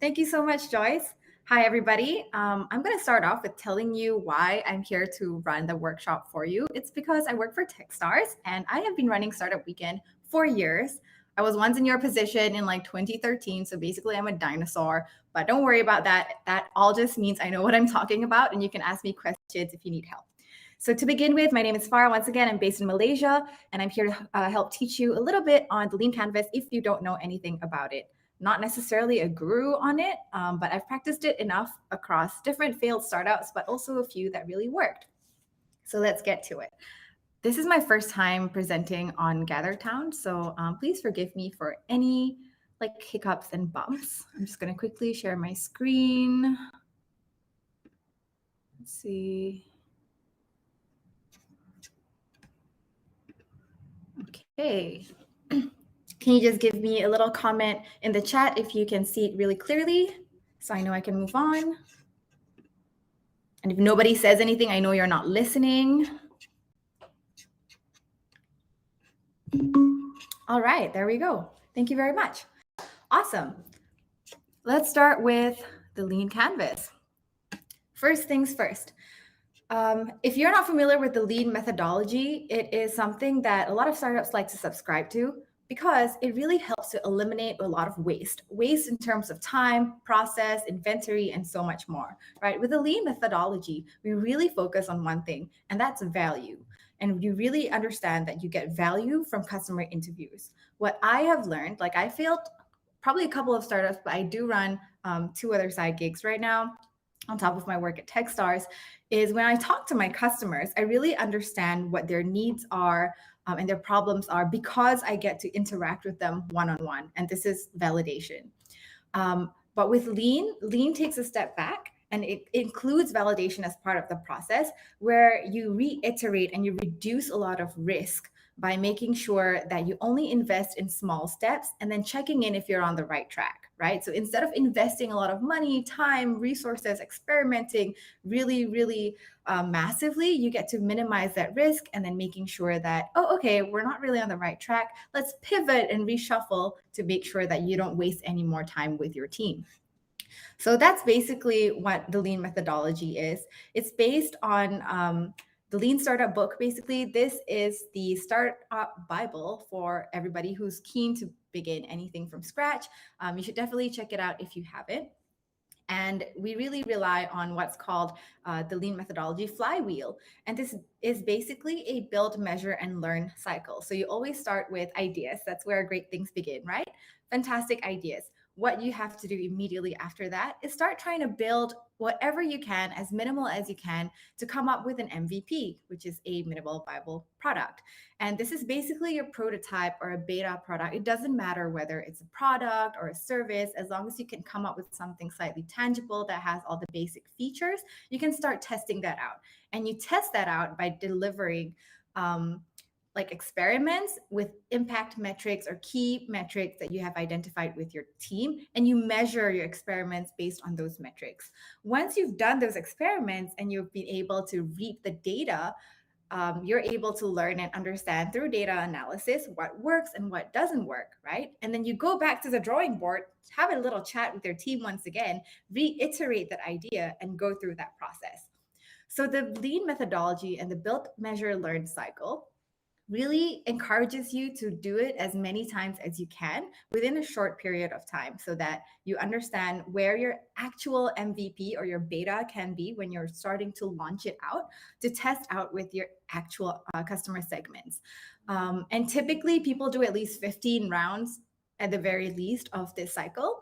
Thank you so much, Joyce. Hi, everybody. I'm going to start off with telling you why I'm here to run the workshop for you. It's because I work for Techstars, and I have been running Startup Weekend for years. I was once in your position in like 2013, so basically I'm a dinosaur, but don't worry about that. That all just means I know what I'm talking about, and you can ask me questions if you need help. So to begin with, my name is Farah. Once again, I'm based in Malaysia, and I'm here to help teach you a little bit on the Lean Canvas if you don't know anything about it. Not necessarily a guru on it, but I've practiced it enough across different failed startups, but also a few that really worked. So let's get to it. This is my first time presenting on GatherTown, so please forgive me for any like hiccups and bumps. I'm just going to quickly share my screen. Let's see. Okay. Can you just give me a little comment in the chat if you can see it really clearly so I know I can move on? And if nobody says anything, I know you're not listening. All right, there we go. Thank you very much. Awesome. Let's start with the Lean Canvas. First things first. If you're not familiar with the Lean methodology, it is something that a lot of startups like to subscribe to because it really helps to eliminate a lot of waste in terms of time, process, inventory, and so much more, right? With the Lean methodology, we really focus on one thing, and that's value. And you really understand that you get value from customer interviews. What I have learned, like I failed probably a couple of startups, but I do run 2 other side gigs right now on top of my work at Techstars, is when I talk to my customers, I really understand what their needs are and their problems are because I get to interact with them one-on-one. And this is validation. But with Lean takes a step back and it includes validation as part of the process where you reiterate and you reduce a lot of risk by making sure that you only invest in small steps and then checking in if you're on the right track, right? So instead of investing a lot of money, time, resources, experimenting really massively, you get to minimize that risk and then making sure that, oh, okay, we're not really on the right track. Let's pivot and reshuffle to make sure that you don't waste any more time with your team. So that's basically what the Lean methodology is. It's based on the Lean Startup book. Basically, this is the startup Bible for everybody who's keen to begin anything from scratch. You should definitely check it out if you haven't. And we really rely on what's called the Lean methodology Flywheel. And this is basically a build, measure, and learn cycle. So you always start with ideas. That's where great things begin, right? Fantastic ideas. What you have to do immediately after that is start trying to build whatever you can, as minimal as you can, to come up with an MVP, which is a minimal viable product. And this is basically your prototype or a beta product. It doesn't matter whether it's a product or a service, as long as you can come up with something slightly tangible that has all the basic features, you can start testing that out. And you test that out by delivering like experiments with impact metrics or key metrics that you have identified with your team, and you measure your experiments based on those metrics. Once you've done those experiments and you've been able to reap the data, you're able to learn and understand through data analysis what works and what doesn't work, right? And then you go back to the drawing board, have a little chat with your team once again, reiterate that idea, and go through that process. So the Lean methodology and the build, measure, learn cycle really encourages you to do it as many times as you can within a short period of time so that you understand where your actual MVP or your beta can be when you're starting to launch it out to test out with your actual customer segments. And typically people do at least 15 rounds at the very least of this cycle.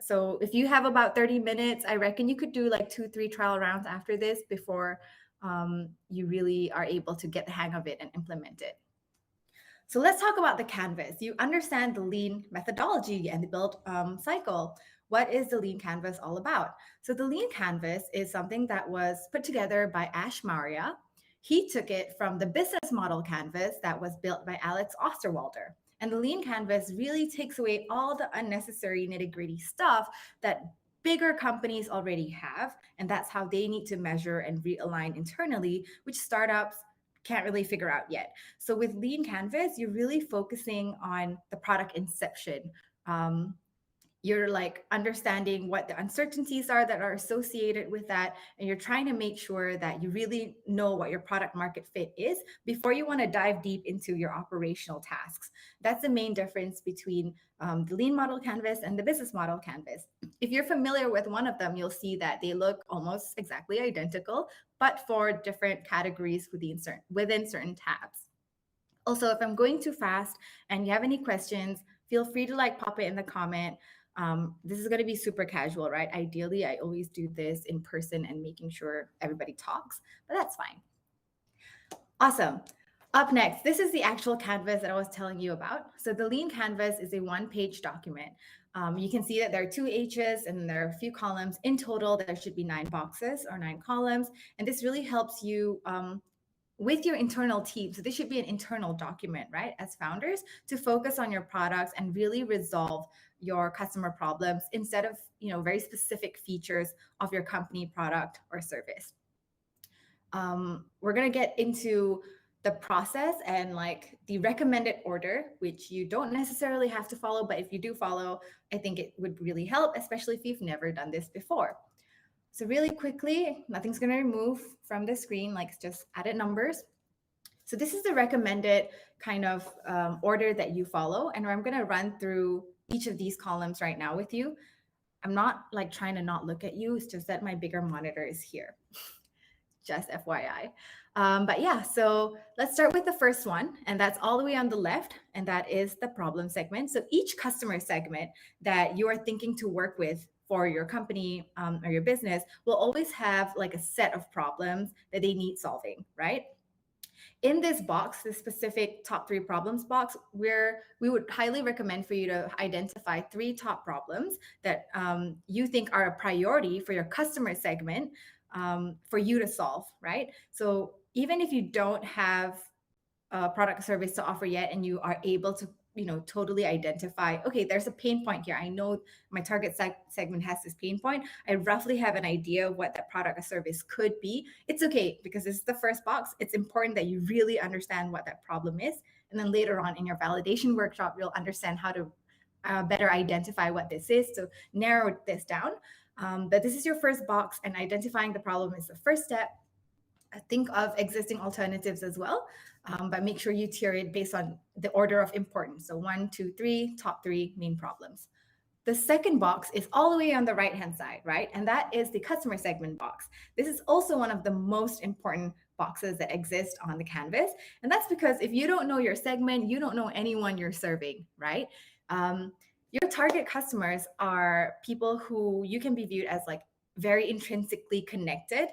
So if you have about 30 minutes, I reckon you could do like 2-3 trial rounds after this before you really are able to get the hang of it and implement it. So let's talk about the canvas. You understand the Lean methodology and the build cycle. What is the Lean Canvas all about? So the Lean Canvas is something that was put together by Ash Maurya. He took it from the business model canvas that was built by Alex Osterwalder. And the Lean Canvas really takes away all the unnecessary nitty-gritty stuff that bigger companies already have. And that's how they need to measure and realign internally, which startups can't really figure out yet. So with Lean Canvas, you're really focusing on the product inception. you're like understanding what the uncertainties are that are associated with that, and you're trying to make sure that you really know what your product market fit is before you want to dive deep into your operational tasks. That's the main difference between the lean model canvas and the business model canvas. If you're familiar with one of them, you'll see that they look almost exactly identical, but for different categories within certain tabs. Also, if I'm going too fast and you have any questions, feel free to like pop it in the comment. This is going to be super casual, right? Ideally, I always do this in person and making sure everybody talks, but that's fine. Awesome. Up next, this is the actual canvas that I was telling you about. So the lean canvas is a one-page document. You can see that there are 2 H's and there are a few columns. In total, there should be 9 boxes or 9 columns. And this really helps you with your internal team. So this should be an internal document, right? As founders, to focus on your products and really resolve your customer problems instead of, very specific features of your company, product, or service. We're going to get into the process and like the recommended order, which you don't necessarily have to follow, but if you do follow, I think it would really help, especially if you've never done this before. So really quickly, nothing's going to remove from the screen, like just added numbers. So this is the recommended kind of order that you follow. And I'm going to run through each of these columns right now with you. I'm not like trying to not look at you. It's just that my bigger monitor is here. Just FYI. But yeah, so let's start with the first one, and that's all the way on the left, and that is the problem segment. So each customer segment that you are thinking to work with for your company or your business will always have like a set of problems that they need solving, right? In this box, the specific top 3 problems box, where we would highly recommend for you to identify 3 top problems that you think are a priority for your customer segment for you to solve, right? So even if you don't have a product or service to offer yet, and you are able to, totally identify, okay, there's a pain point here. I know my target segment has this pain point. I roughly have an idea of what that product or service could be. It's okay, because this is the first box. It's important that you really understand what that problem is. And then later on in your validation workshop, you'll understand how to better identify what this is, to narrow this down. But this is your first box, and identifying the problem is the first step. Think of existing alternatives as well, but make sure you tier it based on the order of importance. So 1, 2, 3, top 3 main problems. The second box is all the way on the right-hand side, right? And that is the customer segment box. This is also one of the most important boxes that exist on the canvas. And that's because if you don't know your segment, you don't know anyone you're serving, right? Your target customers are people who you can be viewed as like very intrinsically connected,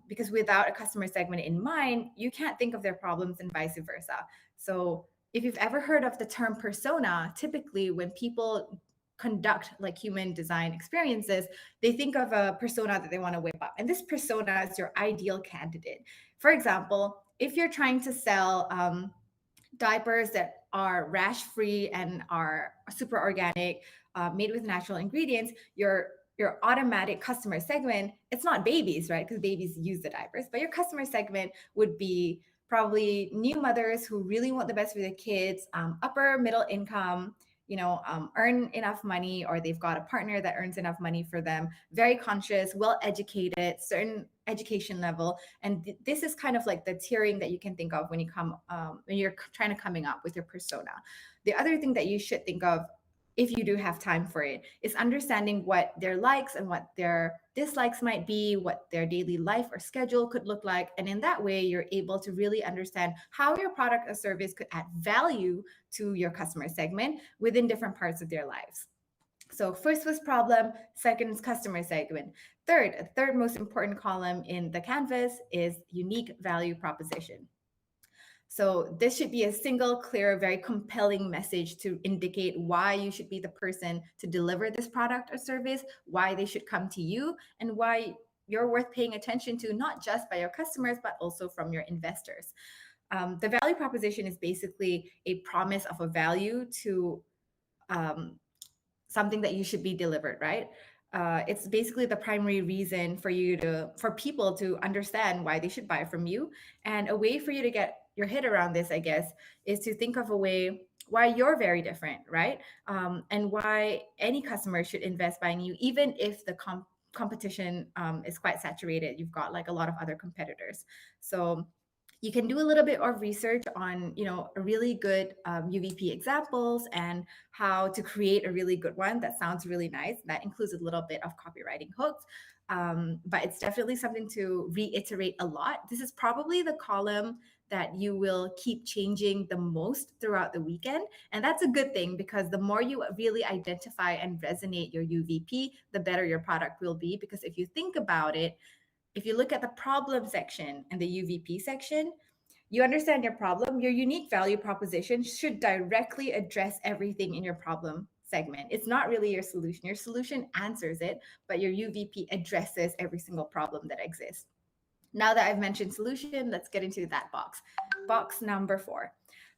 because without a customer segment in mind, you can't think of their problems and vice versa. So if you've ever heard of the term persona, typically when people conduct like human design experiences, they think of a persona that they want to whip up. And this persona is your ideal candidate. For example, if you're trying to sell diapers that are rash-free and are super organic, made with natural ingredients, your automatic customer segment, it's not babies, right? Because babies use the diapers, but your customer segment would be probably new mothers who really want the best for their kids, upper middle income, earn enough money, or they've got a partner that earns enough money for them, very conscious, well educated, certain education level. And this is kind of like the tiering that you can think of when you're trying to coming up with your persona. The other thing that you should think of, if you do have time for it, is understanding what their likes and what their dislikes might be, what their daily life or schedule could look like. And in that way, you're able to really understand how your product or service could add value to your customer segment within different parts of their lives. So first was problem, second is customer segment. Third most important column in the canvas is unique value proposition. So this should be a single, clear, very compelling message to indicate why you should be the person to deliver this product or service, why they should come to you, and why you're worth paying attention to, not just by your customers, but also from your investors. The value proposition is basically a promise of a value to something that you should be delivered, right? It's basically the primary reason for people to understand why they should buy from you. And a way for you to get your head around this, I guess, is to think of a way why you're very different, right? And why any customer should invest buying you, even if the competition is quite saturated. You've got like a lot of other competitors. So you can do a little bit of research on, really good UVP examples and how to create a really good one that sounds really nice. That includes a little bit of copywriting hooks, but it's definitely something to reiterate a lot. This is probably the column that you will keep changing the most throughout the weekend. And that's a good thing, because the more you really identify and resonate your UVP, the better your product will be. Because if you think about it, if you look at the problem section and the UVP section, you understand your problem, your unique value proposition should directly address everything in your problem segment. It's not really your solution. Your solution answers it, but your UVP addresses every single problem that exists. Now that I've mentioned solution, let's get into that box. Box number 4.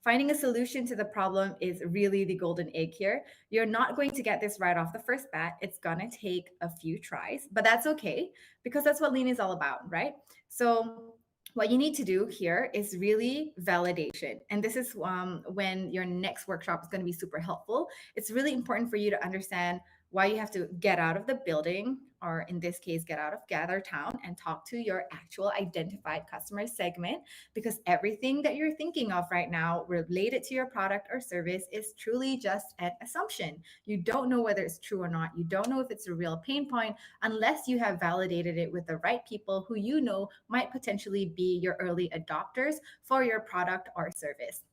Finding a solution to the problem is really the golden egg here. You're not going to get this right off the first bat. It's going to take a few tries, but that's okay, because that's what Lean is all about, right? So what you need to do here is really validation. And this is when your next workshop is going to be super helpful. It's really important for you to understand why you have to get out of the building, or in this case, get out of Gather Town and talk to your actual identified customer segment, because everything that you're thinking of right now related to your product or service is truly just an assumption. You don't know whether it's true or not. You don't know if it's a real pain point unless you have validated it with the right people who you know might potentially be your early adopters for your product or service.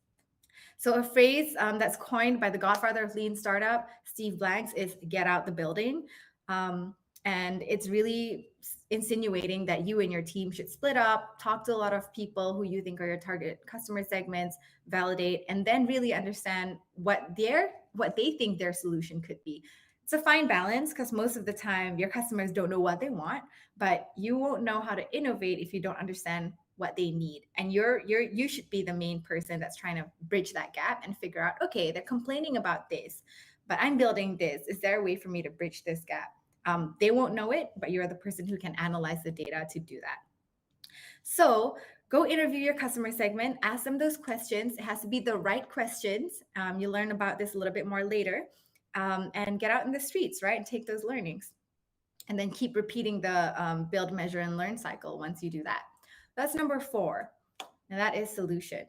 So a phrase that's coined by the godfather of lean startup, Steve Blanks, is "get out the building." And it's really insinuating that you and your team should split up, talk to a lot of people who you think are your target customer segments, validate, and then really understand what they think their solution could be. It's a fine balance, because most of the time your customers don't know what they want, but you won't know how to innovate if you don't understand what they need. And you should be the main person that's trying to bridge that gap and figure out, okay, they're complaining about this, but I'm building this. Is there a way for me to bridge this gap? They won't know it, but you're the person who can analyze the data to do that. So go interview your customer segment, ask them those questions. It has to be the right questions. You'll learn about this a little bit more later. And get out in the streets, right? And take those learnings. And then keep repeating the build, measure, and learn cycle once you do that. That's number 4. And that is solution.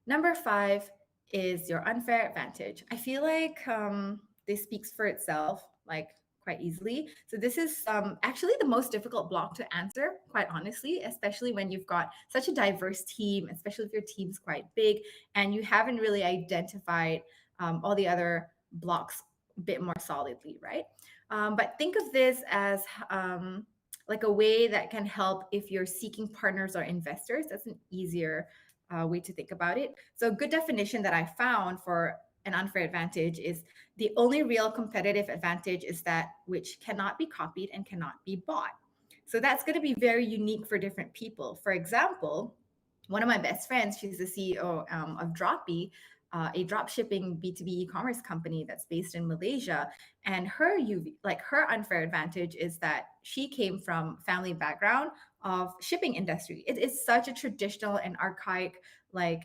Number 5 is your unfair advantage. I feel like this speaks for itself, like quite easily. So this is actually the most difficult block to answer, quite honestly, especially when you've got such a diverse team, especially if your team's quite big and you haven't really identified all the other blocks a bit more solidly, right? But think of this as like a way that can help if you're seeking partners or investors. That's an easier way to think about it. So a good definition that I found for an unfair advantage is the only real competitive advantage is that which cannot be copied and cannot be bought. So that's going to be very unique for different people. For example, one of my best friends, she's the CEO of Droppy, a drop shipping B2B e-commerce company that's based in Malaysia. And her unfair advantage is that she came from family background of shipping industry. It is such a traditional and archaic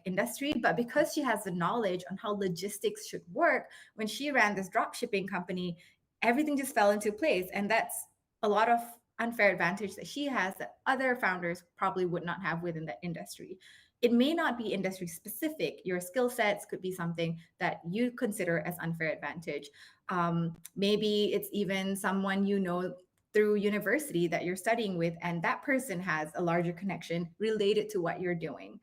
industry, but because she has the knowledge on how logistics should work, when she ran this drop shipping company, everything just fell into place. And that's a lot of unfair advantage that she has that other founders probably would not have within the industry. It may not be industry specific. Your skill sets could be something that you consider as unfair advantage. Maybe it's even someone you know through university that you're studying with, and that person has a larger connection related to what you're doing.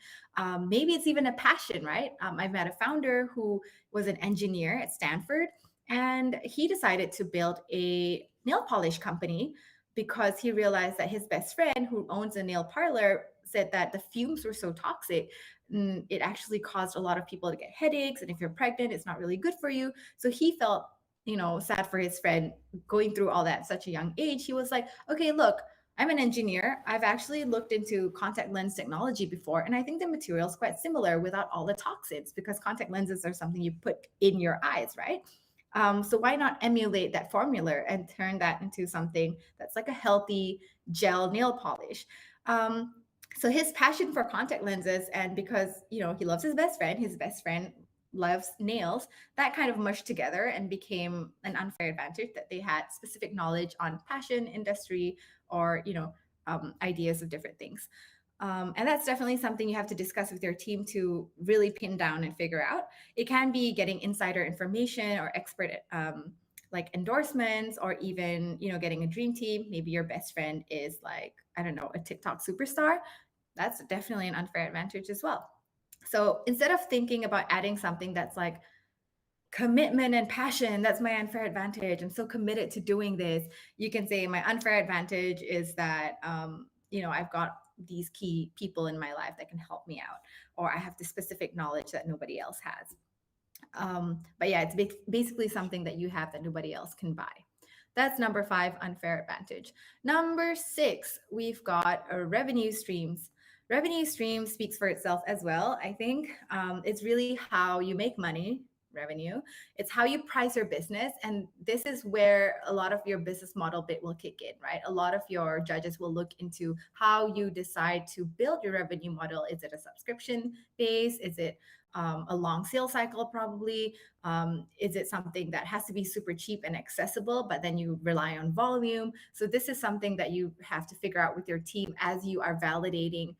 Maybe it's even a passion, right? I've met a founder who was an engineer at Stanford, and he decided to build a nail polish company because he realized that his best friend, who owns a nail parlor, said that the fumes were so toxic, it actually caused a lot of people to get headaches. And if you're pregnant, it's not really good for you. So he felt, sad for his friend going through all that at such a young age. He was like, okay, look, I'm an engineer. I've actually looked into contact lens technology before, and I think the material is quite similar without all the toxins, because contact lenses are something you put in your eyes, right? So why not emulate that formula and turn that into something that's like a healthy gel nail polish? So his passion for contact lenses, and because he loves his best friend loves nails, that kind of mushed together and became an unfair advantage that they had specific knowledge on passion, industry, or ideas of different things. And that's definitely something you have to discuss with your team to really pin down and figure out. It can be getting insider information or expert like endorsements, or even getting a dream team. Maybe your best friend is like, I don't know, a TikTok superstar. That's definitely an unfair advantage as well. So instead of thinking about adding something that's like commitment and passion, that's my unfair advantage, I'm so committed to doing this, you can say my unfair advantage is that I've got these key people in my life that can help me out, or I have the specific knowledge that nobody else has. But yeah, it's basically something that you have that nobody else can buy. That's number 5, unfair advantage. Number 6, we've got revenue streams. Revenue stream speaks for itself as well. I think it's really how you make money. Revenue, it's how you price your business, and this is where a lot of your business model bit will kick in, right? A lot of your judges will look into how you decide to build your revenue model. Is it a subscription base? Is it a long sales cycle? Probably. Is it something that has to be super cheap and accessible, but then you rely on volume? So this is something that you have to figure out with your team as you are validating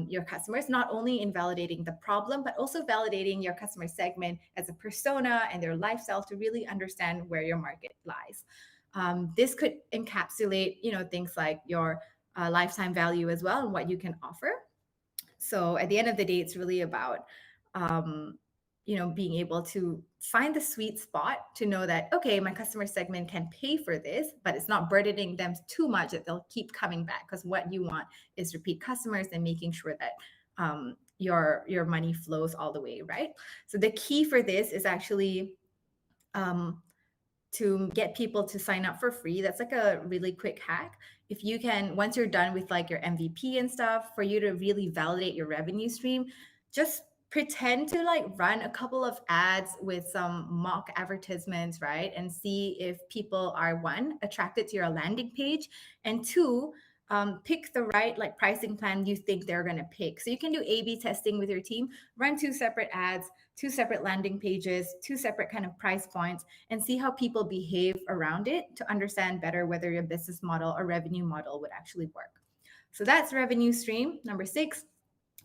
your customers, not only in validating the problem, but also validating your customer segment as a persona and their lifestyle to really understand where your market lies. This could encapsulate, things like your lifetime value as well and what you can offer. So at the end of the day, it's really about being able to find the sweet spot to know that, okay, my customer segment can pay for this, but it's not burdening them too much that they'll keep coming back, because what you want is repeat customers and making sure that your money flows all the way, right? So the key for this is actually to get people to sign up for free. That's like a really quick hack. If you can, once you're done with like your MVP and stuff, for you to really validate your revenue stream, just pretend to like run a couple of ads with some mock advertisements, right? And see if people are, one, attracted to your landing page, and two, pick the right like pricing plan you think they're going to pick. So you can do A/B testing with your team, run 2 separate ads, 2 separate landing pages, 2 separate kind of price points, and see how people behave around it to understand better whether your business model or revenue model would actually work. So that's revenue stream, number 6.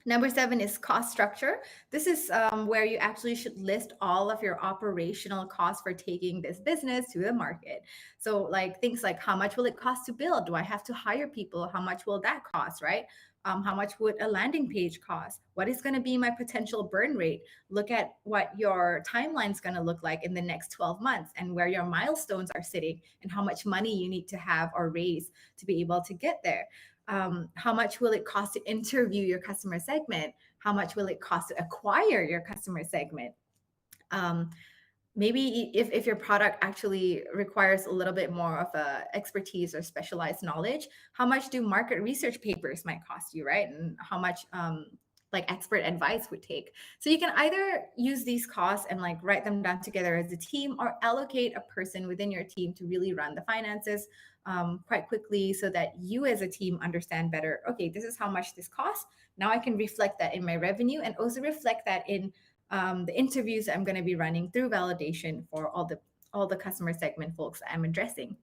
Number 7 is cost structure. This is where you actually should list all of your operational costs for taking this business to the market. So like things like, how much will it cost to build? Do I have to hire people? How much will that cost, right? How much would a landing page cost? What is going to be my potential burn rate? Look at what your timeline is going to look like in the next 12 months and where your milestones are sitting and how much money you need to have or raise to be able to get there. How much will it cost to interview your customer segment? How much will it cost to acquire your customer segment? Maybe if your product actually requires a little bit more of a expertise or specialized knowledge, how much do market research papers might cost you, right? And how much like expert advice would take. So you can either use these costs and like write them down together as a team, or allocate a person within your team to really run the finances quite quickly, so that you as a team understand better, okay, this is how much this costs. Now I can reflect that in my revenue, and also reflect that in the interviews I'm going to be running through validation for all the customer segment folks I'm addressing.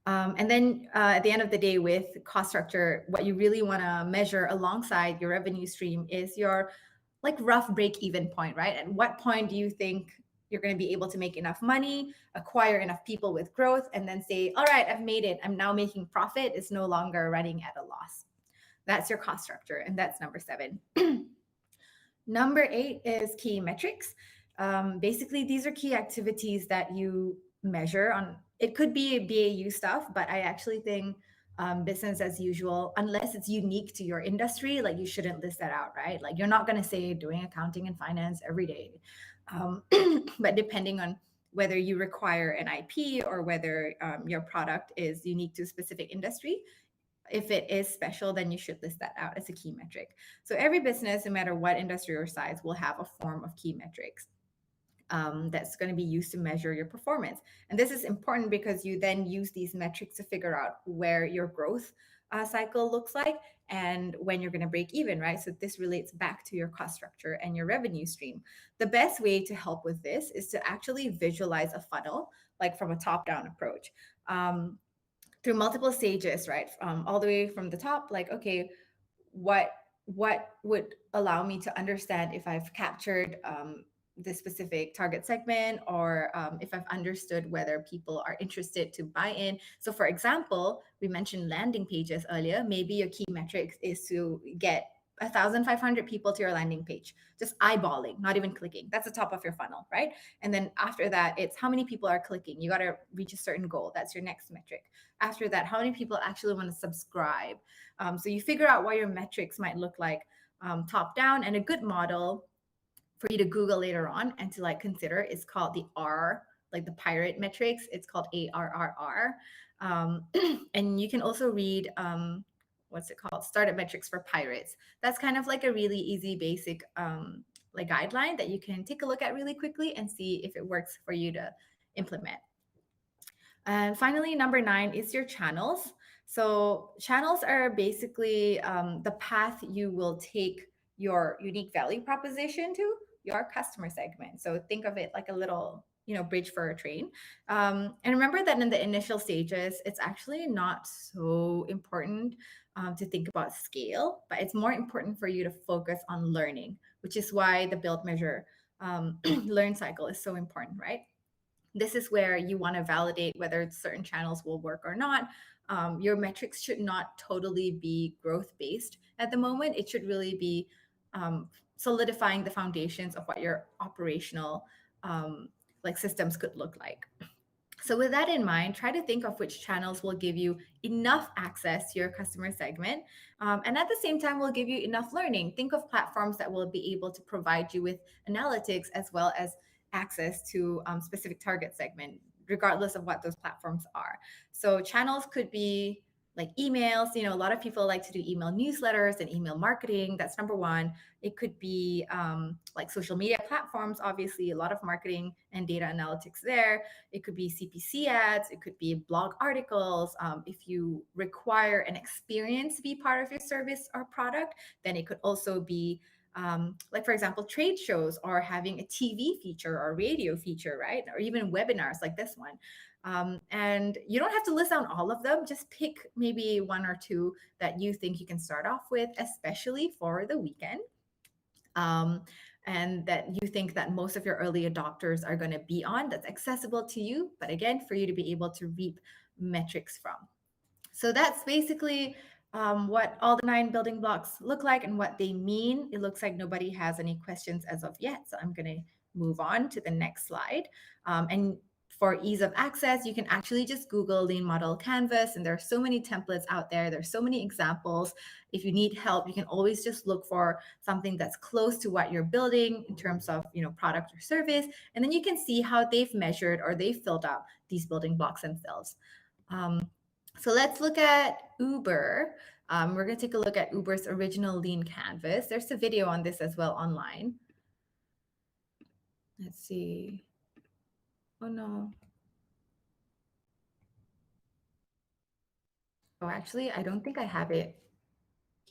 And then at the end of the day, with cost structure, what you really want to measure alongside your revenue stream is your like rough break-even point, right? At what point do you think you're going to be able to make enough money, acquire enough people with growth, and then say, all right, I've made it. I'm now making profit. It's no longer running at a loss. That's your cost structure. And that's number 7. Number 8 is key metrics. Basically, these are key activities that you measure on. It could be BAU stuff, but I actually think business as usual, unless it's unique to your industry, like you shouldn't list that out, right? Like you're not going to say doing accounting and finance every day. But depending on whether you require an IP or whether your product is unique to a specific industry, if it is special, then you should list that out as a key metric. So every business, no matter what industry or size, will have a form of key metrics that's going to be used to measure your performance. And this is important because you then use these metrics to figure out where your growth cycle looks like and when you're going to break even, right? So this relates back to your cost structure and your revenue stream. The best way to help with this is to actually visualize a funnel, like from a top-down approach, through multiple stages, right? All the way from the top, like, okay, what would allow me to understand if I've captured this specific target segment, or if I've understood whether people are interested to buy in. So for example, we mentioned landing pages earlier. Maybe your key metrics is to get 1,500 people to your landing page, just eyeballing, not even clicking. That's the top of your funnel, right? And then after that, it's how many people are clicking. You got to reach a certain goal. That's your next metric. After that, how many people actually want to subscribe? So you figure out what your metrics might look like top down, and a good model for you to Google later on and to like consider is called the R, like the pirate metrics. It's called ARRR. And you can also read, what's it called? Startup metrics for pirates. That's kind of like a really easy, basic like guideline that you can take a look at really quickly and see if it works for you to implement. And finally, number 9 is your channels. So channels are basically the path you will take your unique value proposition to your customer segment. So think of it like a little, bridge for a train. And remember that in the initial stages, it's actually not so important to think about scale, but it's more important for you to focus on learning, which is why the build, measure, learn cycle is so important, right? This is where you want to validate whether certain channels will work or not. Your metrics should not totally be growth based at the moment. It should really be solidifying the foundations of what your operational like systems could look like. So with that in mind, try to think of which channels will give you enough access to your customer segment, and at the same time will give you enough learning. Think of platforms that will be able to provide you with analytics as well as access to specific target segment, regardless of what those platforms are. So channels could be like emails. A lot of people like to do email newsletters and email marketing. That's number one. It could be like social media platforms, obviously, a lot of marketing and data analytics there. It could be CPC ads. It could be blog articles. If you require an experience to be part of your service or product, then it could also be like, for example, trade shows, or having a TV feature or radio feature, right? Or even webinars like this one. And you don't have to list down all of them. Just pick maybe one or two that you think you can start off with, especially for the weekend. And that you think that most of your early adopters are going to be on, that's accessible to you, but again, for you to be able to reap metrics from. So that's basically what all the 9 building blocks look like and what they mean. It looks like nobody has any questions as of yet, so I'm going to move on to the next slide. And for ease of access, you can actually just Google Lean Model Canvas, and there are so many templates out there. There's so many examples. If you need help, you can always just look for something that's close to what you're building in terms of, product or service, and then you can see how they've measured or they've filled out these building blocks themselves. So let's look at Uber. We're going to take a look at Uber's original Lean Canvas. There's a video on this as well online. Let's see. Oh, no. Oh, actually, I don't think I have it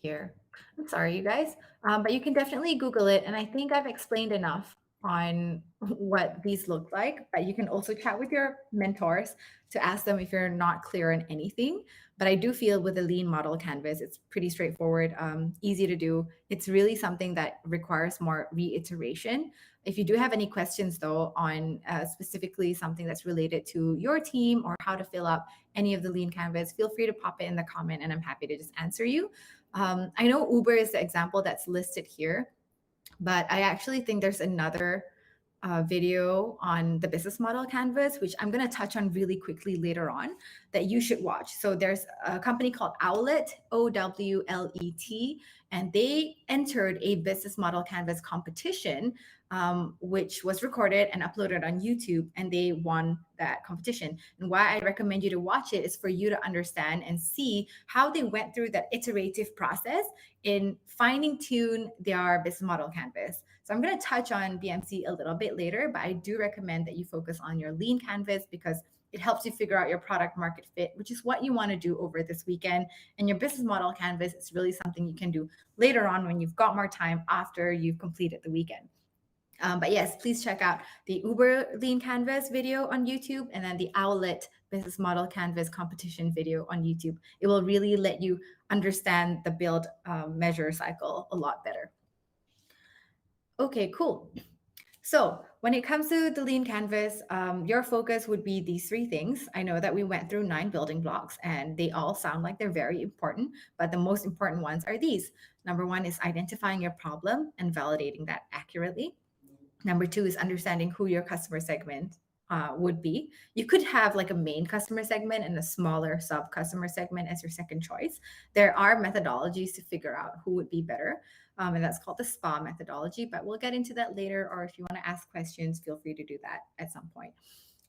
here. I'm sorry, you guys. But you can definitely Google it. And I think I've explained enough on what these look like, but you can also chat with your mentors to ask them if you're not clear on anything. But I do feel with the Lean Model Canvas, it's pretty straightforward, easy to do. It's really something that requires more reiteration. If you do have any questions, though, on specifically something that's related to your team or how to fill up any of the Lean Canvas, feel free to pop it in the comment and I'm happy to just answer you. I know Uber is the example that's listed here, but I actually think there's another video on the business model canvas, which I'm going to touch on really quickly later on, that you should watch. So there's a company called Owlet, OWLET, and they entered a business model canvas competition, which was recorded and uploaded on YouTube, and they won that competition. And why I recommend you to watch it is for you to understand and see how they went through that iterative process in finding tune their business model canvas. So I'm going to touch on BMC a little bit later, but I do recommend that you focus on your Lean Canvas because it helps you figure out your product market fit, which is what you want to do over this weekend. And your business model canvas is really something you can do later on when you've got more time after you've completed the weekend. But yes, please check out the Uber Lean Canvas video on YouTube and then the Owlet Business Model Canvas competition video on YouTube. It will really let you understand the build measure cycle a lot better. Okay, cool. So when it comes to the Lean Canvas, your focus would be these three things. I know that we went through 9 building blocks and they all sound like they're very important, but the most important ones are these. Number 1 is identifying your problem and validating that accurately. Number 2 is understanding who your customer segment would be. You could have like a main customer segment and a smaller sub customer segment as your second choice. There are methodologies to figure out who would be better. And that's called the SPA methodology, but we'll get into that later. Or if you want to ask questions, feel free to do that at some point.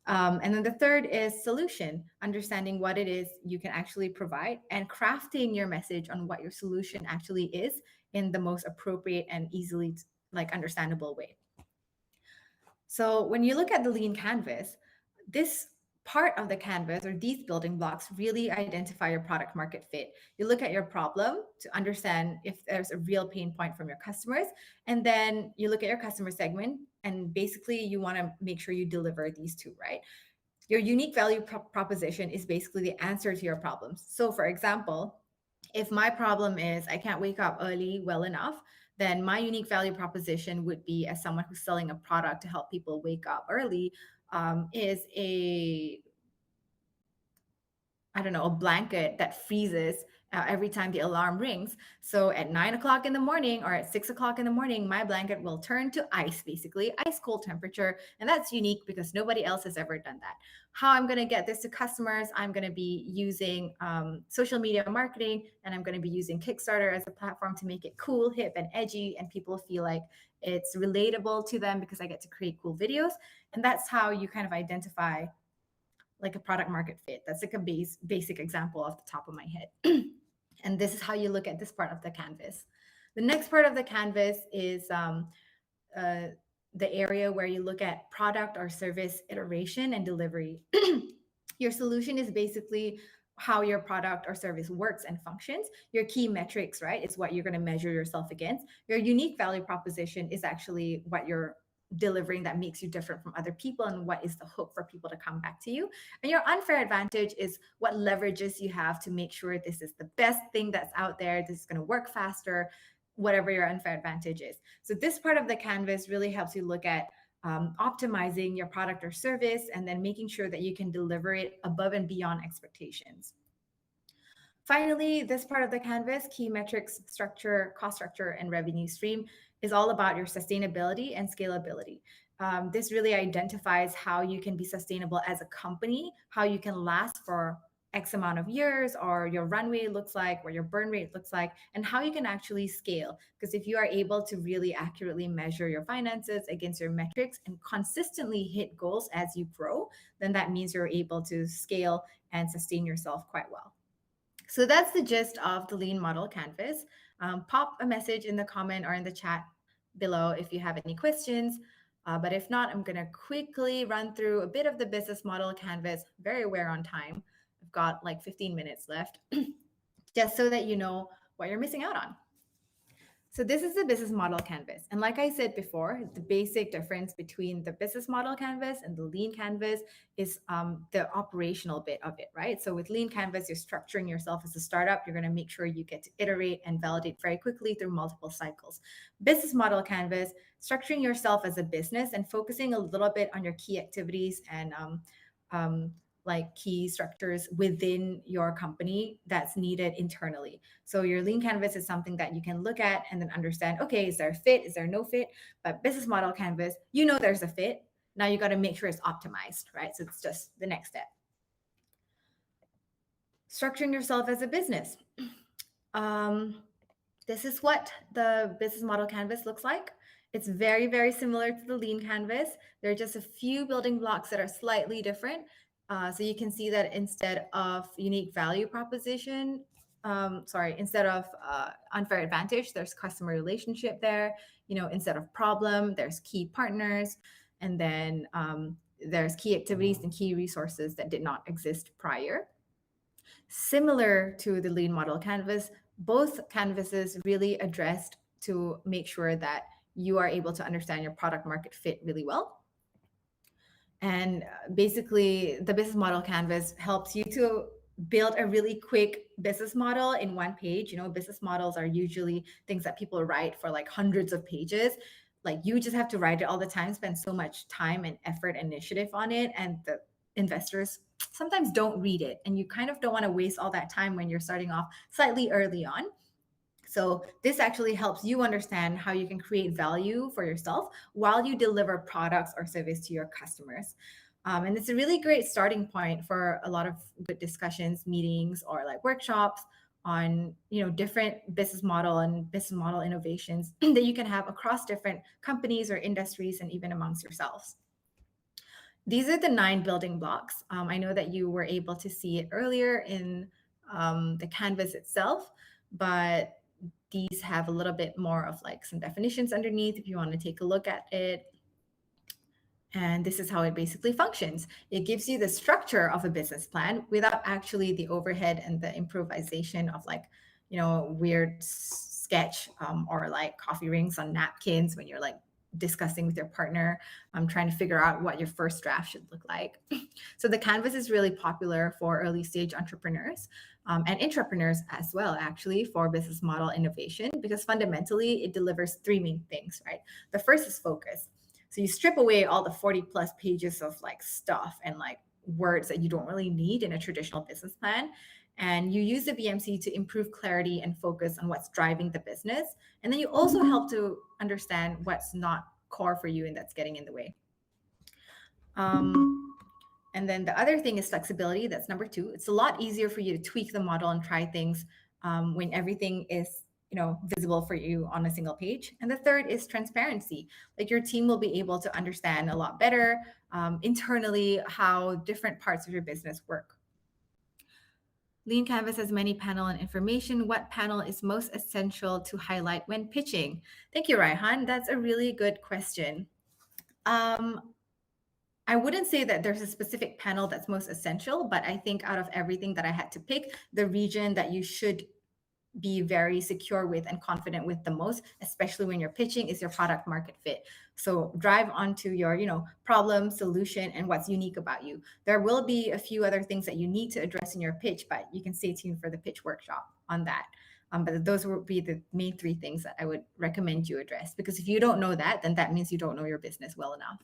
And then the third is solution, understanding what it is you can actually provide and crafting your message on what your solution actually is in the most appropriate and easily understandable way. So when you look at the Lean Canvas, this part of the canvas or these building blocks really identify your product market fit. You look at your problem to understand if there's a real pain point from your customers, and then you look at your customer segment, and basically you want to make sure you deliver these two, right? Your unique value proposition is basically the answer to your problems. So for example, if my problem is I can't wake up early well enough, then my unique value proposition would be, as someone who's selling a product to help people wake up early, is a blanket that freezes every time the alarm rings. So at 9 o'clock in the morning or at 6 o'clock in the morning, my blanket will turn to ice, basically ice cold temperature. And that's unique because nobody else has ever done that. How I'm going to get this to customers, I'm going to be using social media marketing, and I'm going to be using Kickstarter as a platform to make it cool, hip, and edgy. And people feel like it's relatable to them because I get to create cool videos. And that's how you kind of identify like a product market fit. That's like a basic example off the top of my head. And this is how you look at this part of the canvas. The next part of the canvas is the area where you look at product or service iteration and delivery. Your solution is basically how your product or service works and functions. Your key metrics, right, is what you're going to measure yourself against. Your unique value proposition is actually what you're delivering that makes you different from other people and what is the hook for people to come back to you. And your unfair advantage is what leverages you have to make sure this is the best thing that's out there, this is going to work faster, whatever your unfair advantage is. So this part of the canvas really helps you look at optimizing your product or service and then making sure that you can deliver it above and beyond expectations. Finally, this part of the canvas, key metrics, structure, cost structure, and revenue stream, is all about your sustainability and scalability. This really identifies how you can be sustainable as a company, how you can last for X amount of years, or your runway looks like, or your burn rate looks like, and how you can actually scale. Because if you are able to really accurately measure your finances against your metrics and consistently hit goals as you grow, then that means you're able to scale and sustain yourself quite well. So that's the gist of the Lean Model Canvas. Pop a message in the comment or in the chat below if you have any questions. But if not, I'm going to quickly run through a bit of the business model canvas, very aware on time. I've got like 15 minutes left, just so that you know what you're missing out on. So this is the business model canvas. And like I said before, the basic difference between the business model canvas and the Lean canvas is the operational bit of it, right? So with Lean canvas, you're structuring yourself as a startup. You're going to make sure you get to iterate and validate very quickly through multiple cycles. Business model canvas, structuring yourself as a business and focusing a little bit on your key activities and like key structures within your company that's needed internally. So your Lean canvas is something that you can look at and then understand, okay, is there a fit? Is there no fit? But business model canvas, you know there's a fit. Now you got to make sure it's optimized, right? So it's just the next step. Structuring yourself as a business. This is what the business model canvas looks like. It's very, very similar to the Lean canvas. There are just a few building blocks that are slightly different. So you can see that instead of unique value proposition, instead of unfair advantage, there's customer relationship there. You know, instead of problem, there's key partners. And then There's key activities and key resources that did not exist prior. Similar to the lean model canvas, both canvases really addressed to make sure that you are able to understand your product market fit really well. And basically, the business model canvas helps you to build a really quick business model in one page. Business models are usually things that people write for like hundreds of pages. Like, you just have to write it all the time, spend so much time and effort and initiative on it, and the investors sometimes don't read it, and you kind of don't want to waste all that time when you're starting off slightly early on. So this actually helps you understand how you can create value for yourself while you deliver products or service to your customers. And it's a really great starting point for a lot of good discussions, meetings, or like workshops on different business model and business model innovations that you can have across different companies or industries, and even amongst yourselves. These are the 9 building blocks. I know that you were able to see it earlier in the canvas itself, but these have a little bit more of like some definitions underneath if you want to take a look at it. And this is how it basically functions. It gives you the structure of a business plan without actually the overhead and the improvisation of like, weird sketch or like coffee rings on napkins when you're like discussing with your partner, trying to figure out what your first draft should look like. So the canvas is really popular for early stage entrepreneurs and intrapreneurs as well, actually, for business model innovation, because fundamentally it delivers 3 main things, right? The first is focus. So you strip away all the 40 plus pages of like stuff and like words that you don't really need in a traditional business plan. And you use the BMC to improve clarity and focus on what's driving the business. And then you also help to understand what's not core for you and that's getting in the way. And then the other thing is flexibility. That's number 2. It's a lot easier for you to tweak the model and try things when everything is visible for you on a single page. And the third is transparency. Like, your team will be able to understand a lot better internally how different parts of your business work. Lean Canvas has many panel and information. What panel is most essential to highlight when pitching? Thank you, Raihan. That's a really good question. I wouldn't say that there's a specific panel that's most essential, but I think out of everything that I had to pick, the region that you should be very secure with and confident with the most, especially when you're pitching, is your product market fit. So drive onto your, problem, solution, and what's unique about you. There will be a few other things that you need to address in your pitch, but you can stay tuned for the pitch workshop on that. But those will be the main 3 things that I would recommend you address, because if you don't know that, then that means you don't know your business well enough.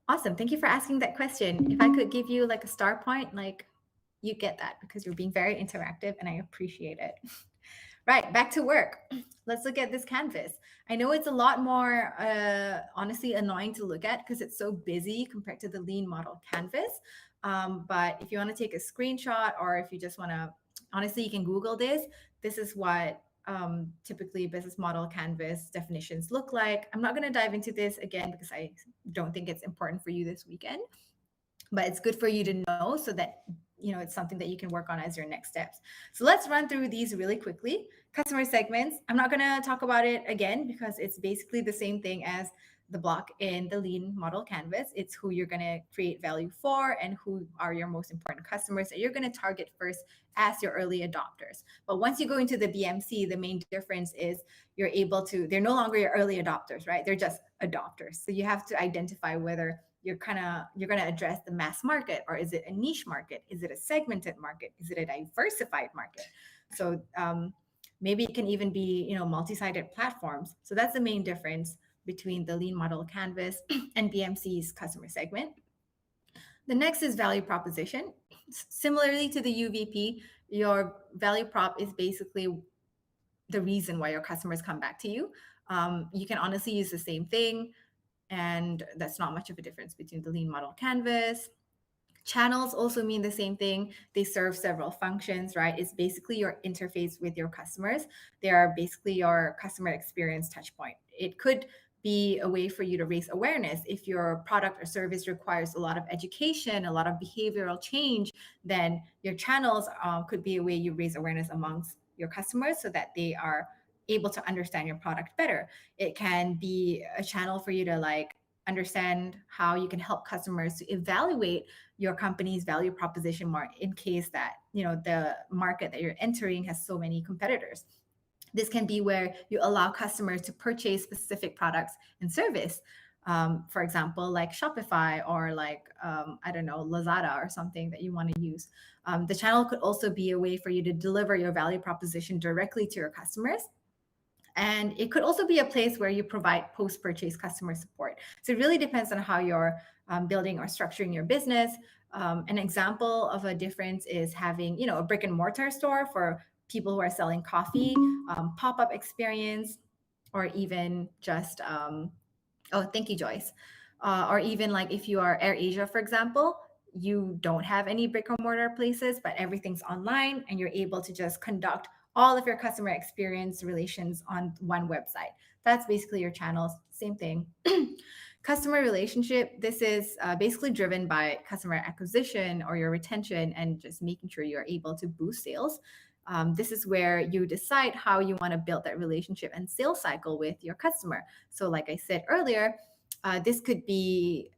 Awesome. Thank you for asking that question. If I could give you like a star point, like, you get that because you're being very interactive and I appreciate it. Right, back to work. Let's look at this canvas. I know it's a lot more, honestly, annoying to look at because it's so busy compared to the lean model canvas. But if you want to take a screenshot, or if you just want to, honestly, you can Google this. This is what typically business model canvas definitions look like. I'm not going to dive into this again because I don't think it's important for you this weekend, but it's good for you to know so that it's something that you can work on as your next steps. So let's run through these really quickly. Customer segments. I'm not going to talk about it again because it's basically the same thing as the block in the lean model canvas. It's who you're going to create value for and who are your most important customers that you're going to target first as your early adopters. But once you go into the BMC, the main difference is they're no longer your early adopters, right? They're just adopters. So you have to identify whether you're going to address the mass market, or is it a niche market? Is it a segmented market? Is it a diversified market? So maybe it can even be, multi-sided platforms. So that's the main difference between the lean model canvas and BMC's customer segment. The next is value proposition. Similarly to the UVP, your value prop is basically the reason why your customers come back to you. You can honestly use the same thing, and that's not much of a difference between the lean model canvas. Channels also mean the same thing. They serve several functions, right? It's basically your interface with your customers. They are basically your customer experience touch point. It could be a way for you to raise awareness. If your product or service requires a lot of education, a lot of behavioral change, then your channels could be a way you raise awareness amongst your customers so that they are able to understand your product better. It can be a channel for you to like understand how you can help customers to evaluate your company's value proposition more in case that, the market that you're entering has so many competitors. This can be where you allow customers to purchase specific products and service. For example, like Shopify or like, I don't know, Lazada or something that you want to use. The channel could also be a way for you to deliver your value proposition directly to your customers. And it could also be a place where you provide post-purchase customer support. So it really depends on how you're building or structuring your business. An example of a difference is having, a brick and mortar store for people who are selling coffee, pop-up experience, or even just, oh, thank you, Joyce. Or even like if you are AirAsia, for example, you don't have any brick and mortar places, but everything's online and you're able to just conduct all of your customer experience relations on one website. That's basically your channels. Same thing. Customer relationship, this is basically driven by customer acquisition or your retention and just making sure you're able to boost sales. This is where you decide how you want to build that relationship and sales cycle with your customer. So like I said earlier, this could be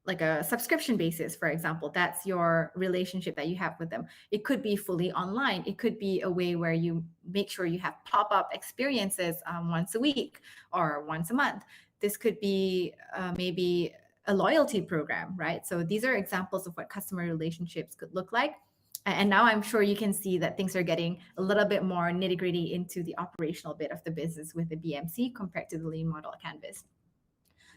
like a subscription basis, for example. That's your relationship that you have with them. It could be fully online. It could be a way where you make sure you have pop-up experiences once a week or once a month. This could be maybe a loyalty program, right? So these are examples of what customer relationships could look like. And now I'm sure you can see that things are getting a little bit more nitty-gritty into the operational bit of the business with the BMC compared to the lean model canvas.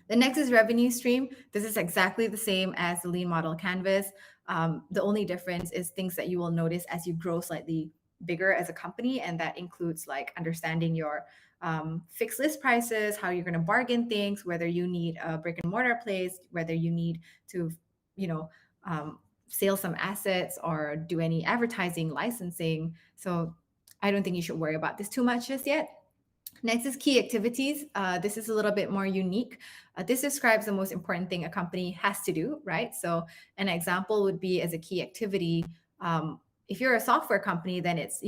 The next is revenue stream. This is exactly the same as the lean model canvas. The only difference is things that you will notice as you grow slightly bigger as a company. And that includes like understanding your fixed list prices, how you're going to bargain things, whether you need a brick and mortar place, whether you need to, sell some assets or do any advertising, licensing. So I don't think you should worry about this too much just yet. Next is key activities. This is a little bit more unique. This describes the most important thing a company has to do, right? So an example would be as a key activity, if you're a software company, then it's,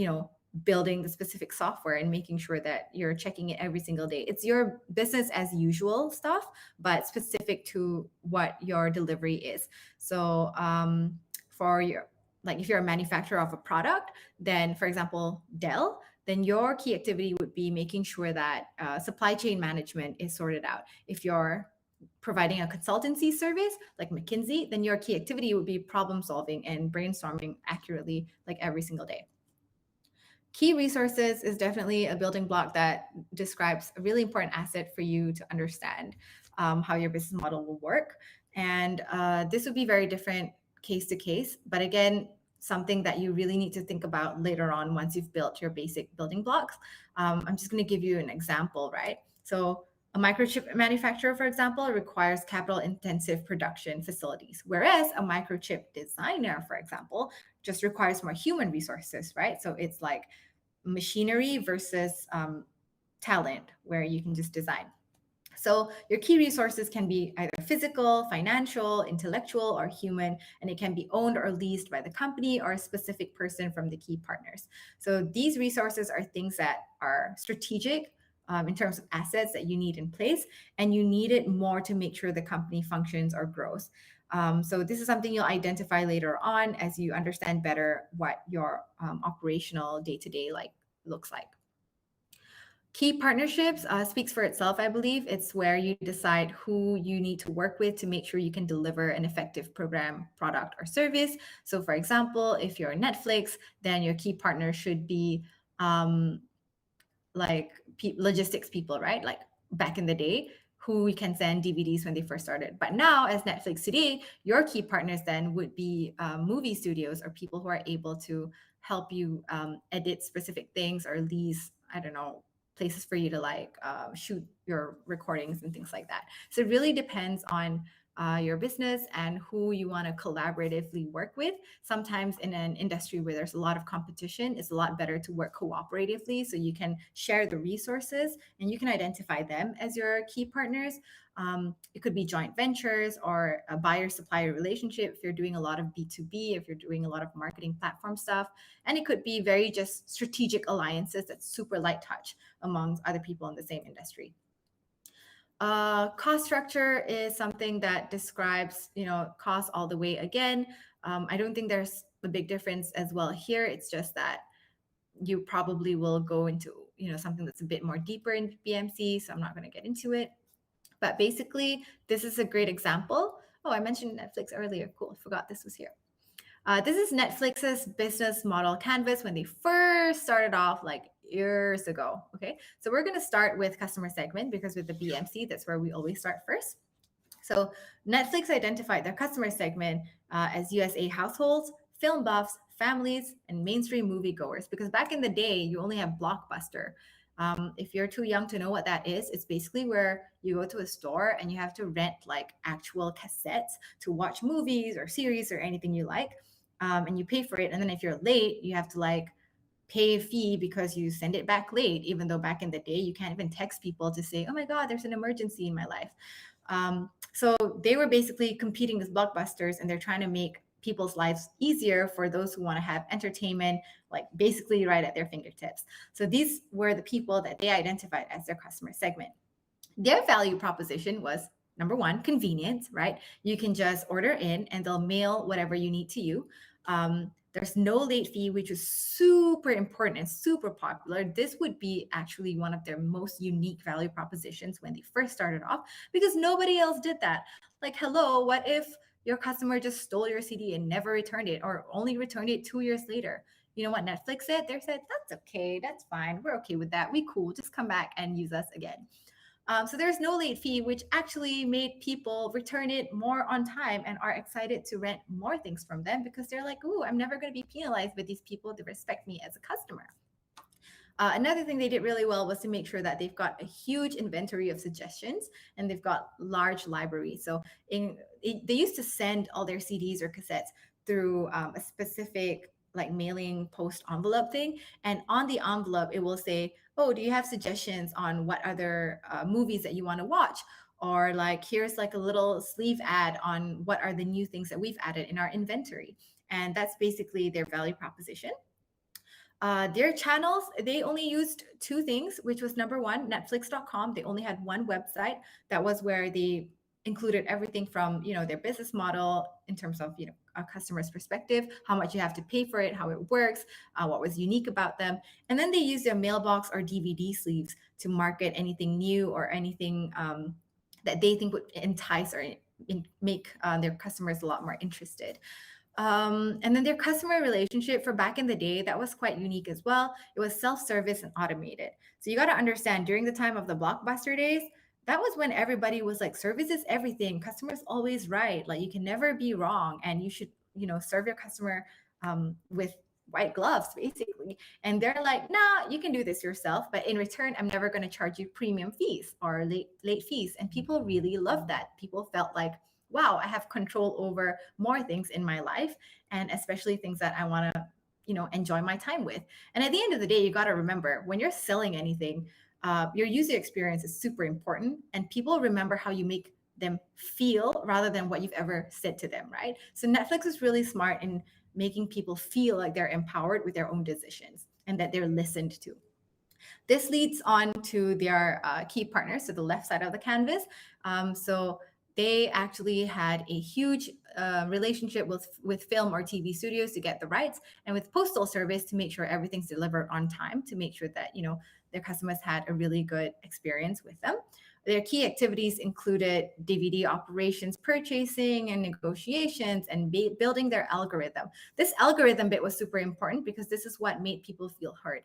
building the specific software and making sure that you're checking it every single day. It's your business as usual stuff, but specific to what your delivery is. So for your, like if you're a manufacturer of a product, then for example, Dell, then your key activity would be making sure that supply chain management is sorted out. If you're providing a consultancy service like McKinsey, then your key activity would be problem solving and brainstorming accurately like every single day. Key resources is definitely a building block that describes a really important asset for you to understand how your business model will work. And this would be very different case to case. But again, something that you really need to think about later on once you've built your basic building blocks. I'm just going to give you an example, right? So a microchip manufacturer, for example, requires capital-intensive production facilities, whereas a microchip designer, for example, just requires more human resources, right? So it's like machinery versus talent, where you can just design. So your key resources can be either physical, financial, intellectual, or human, and it can be owned or leased by the company or a specific person from the key partners. So these resources are things that are strategic in terms of assets that you need in place, and you need it more to make sure the company functions or grows. So this is something you'll identify later on as you understand better what your operational day-to-day looks like. Key partnerships speaks for itself, I believe. It's where you decide who you need to work with to make sure you can deliver an effective program, product, or service. So for example, if you're Netflix, then your key partner should be logistics people, right? Like back in the day, who can send DVDs when they first started. But now as Netflix today, your key partners then would be movie studios or people who are able to help you edit specific things or lease, I don't know, places for you to shoot your recordings and things like that. So it really depends on your business and who you want to collaboratively work with. Sometimes in an industry where there's a lot of competition, it's a lot better to work cooperatively so you can share the resources and you can identify them as your key partners. It could be joint ventures or a buyer-supplier relationship if you're doing a lot of B2B, if you're doing a lot of marketing platform stuff. And it could be very just strategic alliances that's super light touch amongst other people in the same industry. Cost structure is something that describes, cost all the way again. I don't think there's a big difference as well here. It's just that you probably will go into, something that's a bit more deeper in BMC, so I'm not going to get into it. But basically, this is a great example. Oh, I mentioned Netflix earlier. Cool, I forgot this was here. This is Netflix's business model canvas when they first started off like years ago. Okay, so we're going to start with customer segment because with the BMC, that's where we always start first. So Netflix identified their customer segment as USA households, film buffs, families, and mainstream moviegoers. Because back in the day, you only have Blockbuster. If you're too young to know what that is, it's basically where you go to a store and you have to rent like actual cassettes to watch movies or series or anything you like. And you pay for it. And then if you're late, you have to like pay a fee because you send it back late, even though back in the day, you can't even text people to say, oh my God, there's an emergency in my life. So they were basically competing with Blockbusters, and they're trying to make people's lives easier for those who want to have entertainment, like basically right at their fingertips. So these were the people that they identified as their customer segment. Their value proposition was number one, convenience, right? You can just order in and they'll mail whatever you need to you. There's no late fee, which is super important and super popular. This would be actually one of their most unique value propositions when they first started off, because nobody else did that. Like, hello, what if your customer just stole your CD and never returned it, or only returned it 2 years later? You know what Netflix said? They said, that's okay, that's fine, we're okay with that, we cool, just come back and use us again. So there's no late fee, which actually made people return it more on time and are excited to rent more things from them because they're like, ooh, I'm never going to be penalized with these people that respect me as a customer. Another thing they did really well was to make sure that they've got a huge inventory of suggestions and they've got large libraries. So they used to send all their CDs or cassettes through a specific like mailing post envelope thing. And on the envelope, it will say, oh, do you have suggestions on what other movies that you want to watch? Or like, here's like a little sleeve ad on what are the new things that we've added in our inventory. And that's basically their value proposition. Their channels, they only used two things, which was number one, Netflix.com. They only had one website. That was where they included everything from, their business model in terms of, a customer's perspective, how much you have to pay for it, how it works, what was unique about them. And then they use their mailbox or DVD sleeves to market anything new or anything that they think would entice or make their customers a lot more interested. And then their customer relationship for back in the day, that was quite unique as well. It was self-service and automated. So you got to understand, during the time of the Blockbuster days, that was when everybody was like, service is everything. Customers always right. Like you can never be wrong. And you should, serve your customer with white gloves, basically. And they're like, nah, you can do this yourself. But in return, I'm never going to charge you premium fees or late fees. And people really loved that. People felt like, wow, I have control over more things in my life, and especially things that I want to, enjoy my time with. And at the end of the day, you got to remember, when you're selling anything, your user experience is super important, and people remember how you make them feel rather than what you've ever said to them, right? So Netflix is really smart in making people feel like they're empowered with their own decisions and that they're listened to. This leads on to their key partners to the left side of the canvas. So they actually had a huge relationship with film or TV studios to get the rights, and with postal service to make sure everything's delivered on time, to make sure that their customers had a really good experience with them. Their key activities included DVD operations, purchasing and negotiations, and building their algorithm. This algorithm bit was super important because this is what made people feel heard.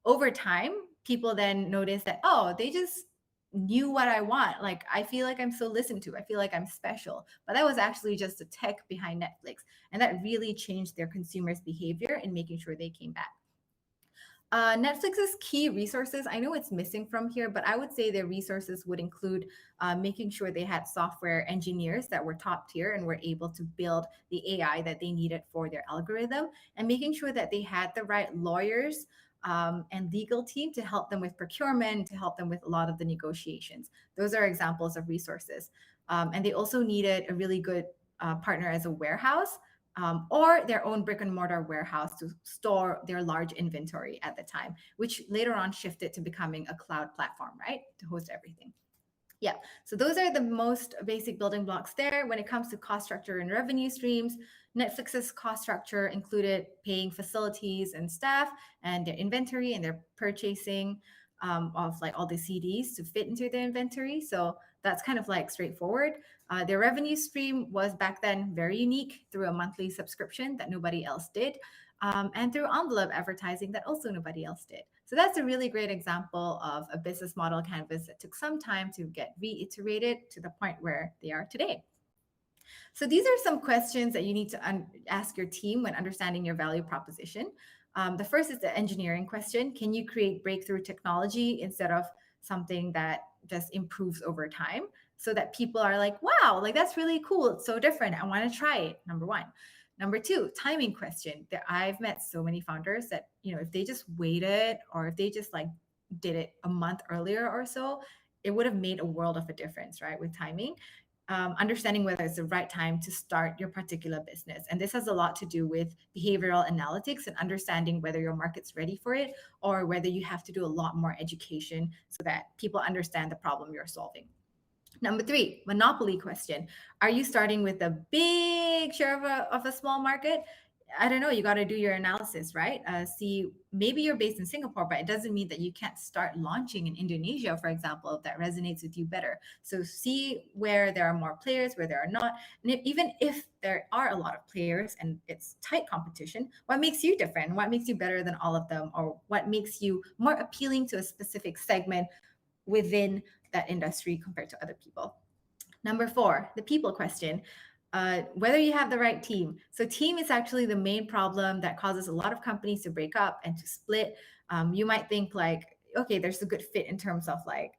Over time, people then noticed that, oh, they just knew what I want. Like, I feel like I'm so listened to. I feel like I'm special. But that was actually just the tech behind Netflix. And that really changed their consumers' behavior in making sure they came back. Netflix's key resources, I know it's missing from here, but I would say their resources would include making sure they had software engineers that were top tier and were able to build the AI that they needed for their algorithm, and making sure that they had the right lawyers and legal team to help them with procurement, to help them with a lot of the negotiations. Those are examples of resources. And they also needed a really good partner as a warehouse, or their own brick and mortar warehouse to store their large inventory at the time, which later on shifted to becoming a cloud platform, right? To host everything. Yeah, so those are the most basic building blocks there. When it comes to cost structure and revenue streams, Netflix's cost structure included paying facilities and staff and their inventory and their purchasing of like all the CDs to fit into their inventory. So that's kind of like straightforward. Their revenue stream was back then very unique through a monthly subscription that nobody else did, and through envelope advertising that also nobody else did. So that's a really great example of a business model canvas that took some time to get reiterated to the point where they are today. So these are some questions that you need to ask your team when understanding your value proposition. The first is the engineering question. Can you create breakthrough technology instead of something that just improves over time, so that people are like, wow, like that's really cool. It's so different. I want to try it. Number one. Number two, timing question. That I've met so many founders that, if they just waited or if they just like did it a month earlier or so, it would have made a world of a difference, right? With timing. Understanding whether it's the right time to start your particular business. And this has a lot to do with behavioral analytics and understanding whether your market's ready for it or whether you have to do a lot more education so that people understand the problem you're solving. Number three, monopoly question. Are you starting with a big share of a small market? I don't know. You got to do your analysis, right? See, maybe you're based in Singapore, but it doesn't mean that you can't start launching in Indonesia, for example, if that resonates with you better. So see where there are more players, where there are not. And even if there are a lot of players and it's tight competition, what makes you different? What makes you better than all of them? Or what makes you more appealing to a specific segment within that industry compared to other people? Number four, the people question. Whether you have the right team. So team is actually the main problem that causes a lot of companies to break up and to split. You might think like, okay, there's a good fit in terms of like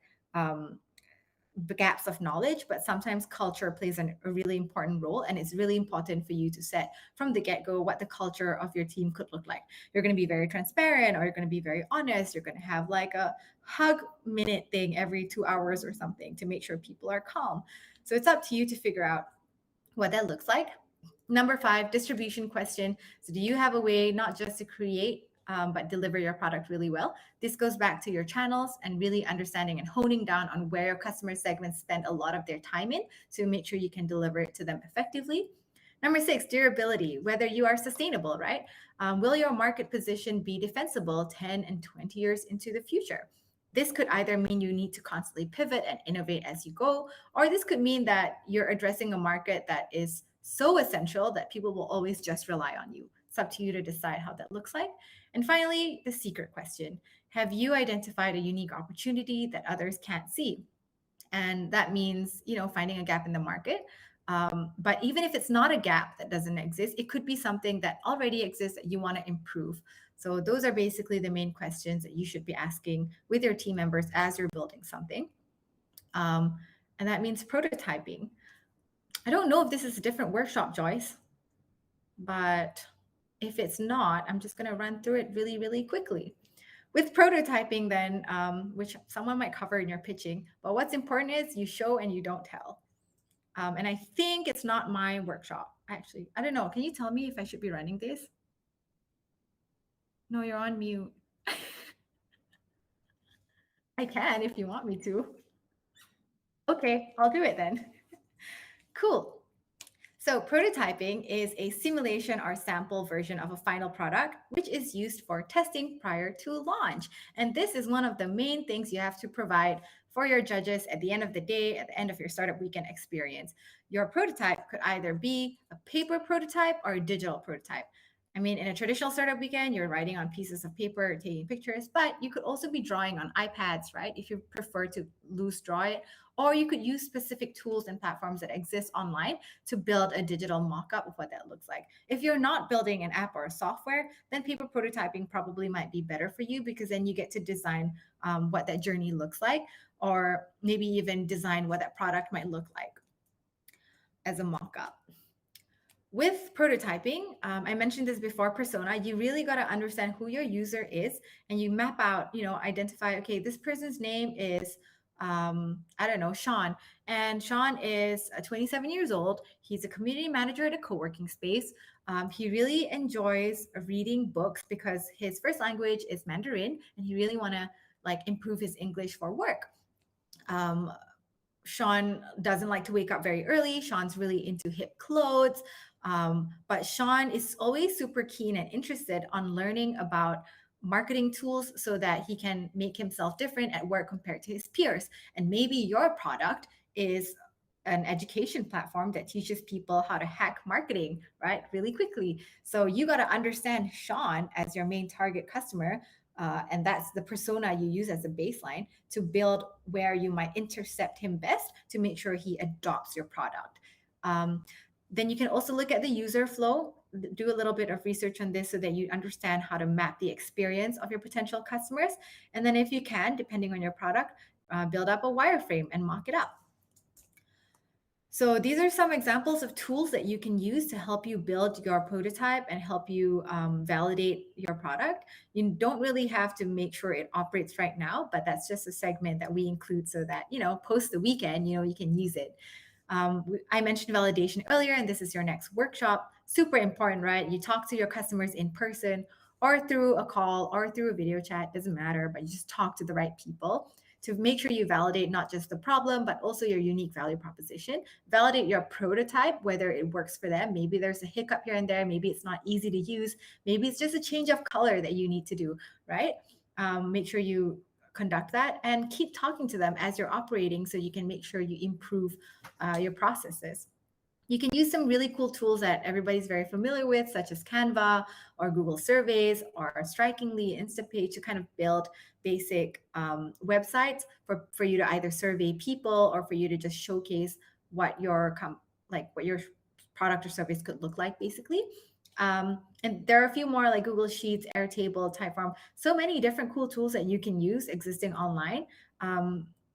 gaps of knowledge, but sometimes culture plays a really important role. And it's really important for you to set from the get-go what the culture of your team could look like. You're going to be very transparent, or you're going to be very honest. You're going to have like a hug minute thing every 2 hours or something to make sure people are calm. So it's up to you to figure out what that looks like. Number five, distribution question. So do you have a way not just to create, but deliver your product really well? This goes back to your channels and really understanding and honing down on where your customer segments spend a lot of their time in to make sure you can deliver it to them effectively. Number six, durability, whether you are sustainable, right? Will your market position be defensible 10 and 20 years into the future? This could either mean you need to constantly pivot and innovate as you go, or this could mean that you're addressing a market that is so essential that people will always just rely on you. It's up to you to decide how that looks like. And finally, the secret question. Have you identified a unique opportunity that others can't see? And that means, finding a gap in the market. But even if it's not a gap that doesn't exist, it could be something that already exists that you want to improve. So those are basically the main questions that you should be asking with your team members as you're building something. And that means prototyping. I don't know if this is a different workshop, Joyce, but if it's not, I'm just going to run through it really, really quickly. With prototyping then, which someone might cover in your pitching, but what's important is you show and you don't tell. And I think it's not my workshop. Actually, I don't know. Can you tell me if I should be running this? No, you're on mute. I can if you want me to. Okay, I'll do it then. Cool. So prototyping is a simulation or sample version of a final product, which is used for testing prior to launch. And this is one of the main things you have to provide for your judges at the end of the day, at the end of your startup weekend experience. Your prototype could either be a paper prototype or a digital prototype. I mean, in a traditional startup weekend, you're writing on pieces of paper, taking pictures, but you could also be drawing on iPads, right? If you prefer to loose draw it, or you could use specific tools and platforms that exist online to build a digital mock-up of what that looks like. If you're not building an app or a software, then paper prototyping probably might be better for you, because then you get to design what that journey looks like, or maybe even design what that product might look like as a mock-up. With prototyping, I mentioned this before, persona, you really got to understand who your user is, and you map out, identify, okay, this person's name is, I don't know, Sean. And Sean is 27 years old. He's a community manager at a co-working space. He really enjoys reading books because his first language is Mandarin, and he really want to like improve his English for work. Sean doesn't like to wake up very early. Sean's really into hip clothes. But Sean is always super keen and interested on learning about marketing tools so that he can make himself different at work compared to his peers. And maybe your product is an education platform that teaches people how to hack marketing, right, really quickly. So you got to understand Sean as your main target customer. And that's the persona you use as a baseline to build where you might intercept him best to make sure he adopts your product. Then you can also look at the user flow, do a little bit of research on this so that you understand how to map the experience of your potential customers. And then if you can, depending on your product, build up a wireframe and mock it up. So these are some examples of tools that you can use to help you build your prototype and help you validate your product. You don't really have to make sure it operates right now, but that's just a segment that we include so that, post the weekend, you can use it. I mentioned validation earlier, and this is your next workshop. Super important, right? You talk to your customers in person or through a call or through a video chat, doesn't matter, but you just talk to the right people to make sure you validate not just the problem, but also your unique value proposition. Validate your prototype, whether it works for them. Maybe there's a hiccup here and there. Maybe it's not easy to use. Maybe it's just a change of color that you need to do, right? Make sure you conduct that and keep talking to them as you're operating so you can make sure you improve your processes. You can use some really cool tools that everybody's very familiar with, such as Canva or Google Surveys or Strikingly, Instapage, to kind of build basic websites for you to either survey people or for you to just showcase what your what your product or service could look like, basically. And there are a few more like Google Sheets, Airtable, Typeform, so many different cool tools that you can use existing online.